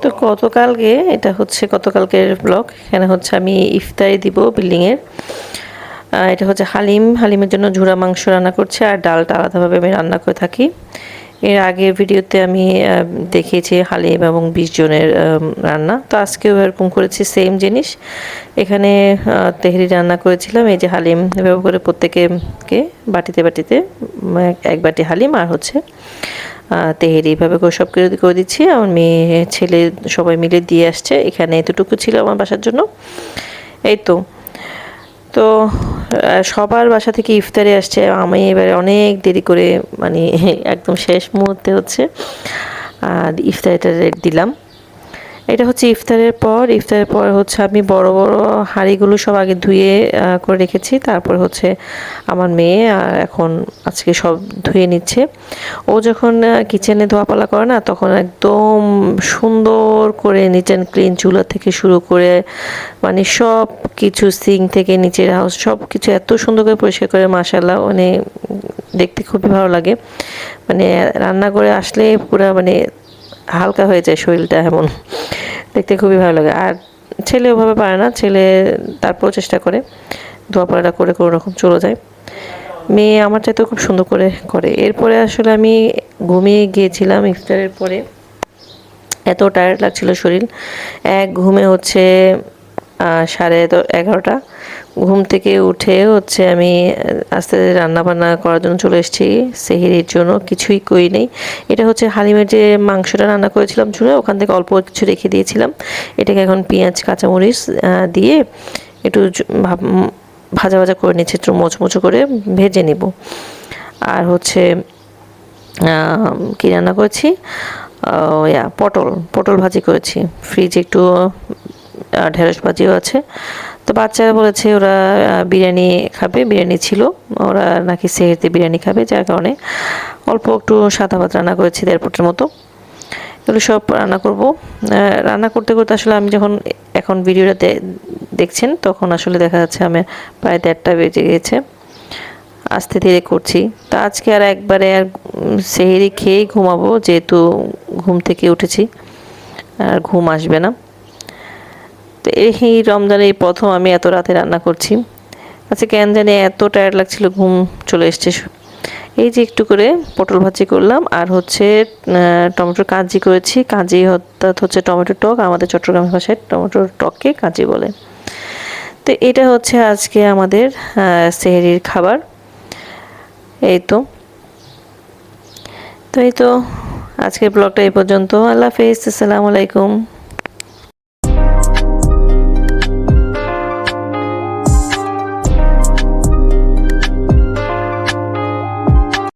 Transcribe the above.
তো গতকালকে এটা হচ্ছে গতকালকের ব্লগ। এখানে হচ্ছে আমি ইফতারি দিব বিল্ডিংয়ের। এটা হচ্ছে হালিমের জন্য ঝুরা মাংস রান্না করছি, আর ডালটা আলাদাভাবে আমি রান্না করে থাকি। এর আগের ভিডিওতে আমি দেখিয়েছি হালিম এবং 20 জনের রান্না। তো আজকেও এরকম করেছি, সেম জিনিস। এখানে তেহরি রান্না করেছিলাম। এই যে হালিম এভাবে করে প্রত্যেকে বাটিতে বাটিতে এক বাটি হালিম আর হচ্ছে তেহেরি এভাবে করে সব করে দিচ্ছি। আমার মেয়ে ছেলে সবাই মিলে দিয়ে আসছে। এখানে এতটুকু ছিল আমার বাসার জন্য। এই তো তো সবার বাসা থেকে ইফতারে আসছে। আমি এবারে অনেক দেরি করে মানে একদম শেষ মুহূর্তে হচ্ছে ইফতারিটা দিলাম। এটা হচ্ছে ইফতারের পর হচ্ছে আমি বড় বড় হাঁড়িগুলো সব আগে ধুয়ে করে রেখেছি। তারপর হচ্ছে আমার মেয়ে আর এখন আজকে সব ধুয়ে নিচ্ছে। ও যখন কিচেনে ধোয়াপালা করে না, তখন একদম সুন্দর করে নিট অ্যান্ড ক্লিন, চুলা থেকে শুরু করে মানে সব কিছু, সিঙ্ক থেকে নিচের হাউস সব কিছু এত সুন্দর করে পরিষ্কার করে, মাশাআল্লাহ। মানে দেখতে খুবই ভালো লাগে। মানে রান্না করে আসলে পুরো মানে হালকা হয়ে যায় শরীরটা, এমন দেখতে খুবই ভালো লাগে। আর ছেলে ওভাবে পারে না, ছেলে তারপরও চেষ্টা করে, ধোয়াপালাটা করে কোনো রকম চলে যায়। মেয়ে আমার চাইতেও খুব সুন্দর করে করে। এরপরে আসলে আমি ঘুমিয়ে গিয়েছিলাম ইফতারের পরে। এত টায়ার্ড লাগছিল শরীর, এক ঘুমে হচ্ছে 11:30। ঘুম থেকে উঠে হচ্ছে আমি আস্তে আস্তে রান্নাবান্না করার জন্য চলে এসেছি সেহরির জন্য। কিছুই করি নেই। এটা হচ্ছে হালিমের যে মাংসটা রান্না করেছিলাম চুলে, ওখান থেকে অল্প কিছু রেখে দিয়েছিলাম। এটাকে এখন পেঁয়াজ কাঁচামরিচ দিয়ে একটু ভাজা ভাজা করে নিচ্ছি, একটু মোচমোচো করে ভেজে নিব। আর হচ্ছে কী রান্না করেছি, পটল ভাজি করেছি। ফ্রিজে একটু ঢেঁড়স ভাজিও আছে। তো বাচ্চারা বলেছে ওরা বিরিয়ানি খাবে, বিরিয়ানি ছিল, ওরা নাকি সেহেরিতে বিরিয়ানি খাবে, যার কারণে অল্প একটু সাদা ভাত রান্না করেছি 1.5 পটের মতো। এগুলো সব রান্না করব। রান্না করতে করতে আসলে আমি যখন এখন ভিডিওটা দেখছেন, তখন আসলে দেখা যাচ্ছে আমি প্রায় 1:30 বেজে গিয়েছে। আস্তে ধীরে করছি। তো আজকে আর একবারে আর সেহরি খেয়েই ঘুমাবো, যেহেতু ঘুম থেকে উঠেছি, আর ঘুম আসবে না। তো এই রমজানে এই প্রথম আমি এত রাতে রান্না করছি। আচ্ছা, কেন জানি এত টায়ার্ড লাগছিল, ঘুম চলে এসছে। এই যে একটু করে পটল ভাজি করলাম, আর হচ্ছে টমেটোর কাঞ্জি করেছি। কাঞ্জি অর্থাৎ হচ্ছে টমেটোর টক, আমাদের চট্টগ্রামের ভাষায় টমেটোর টককে কাঞ্জি বলে। তো এটা হচ্ছে আজকে আমাদের সেহরির খাবার। এই তো আজকের ব্লগটা এই পর্যন্ত। আল্লাহ হাফেজ, আসসালামু আলাইকুম।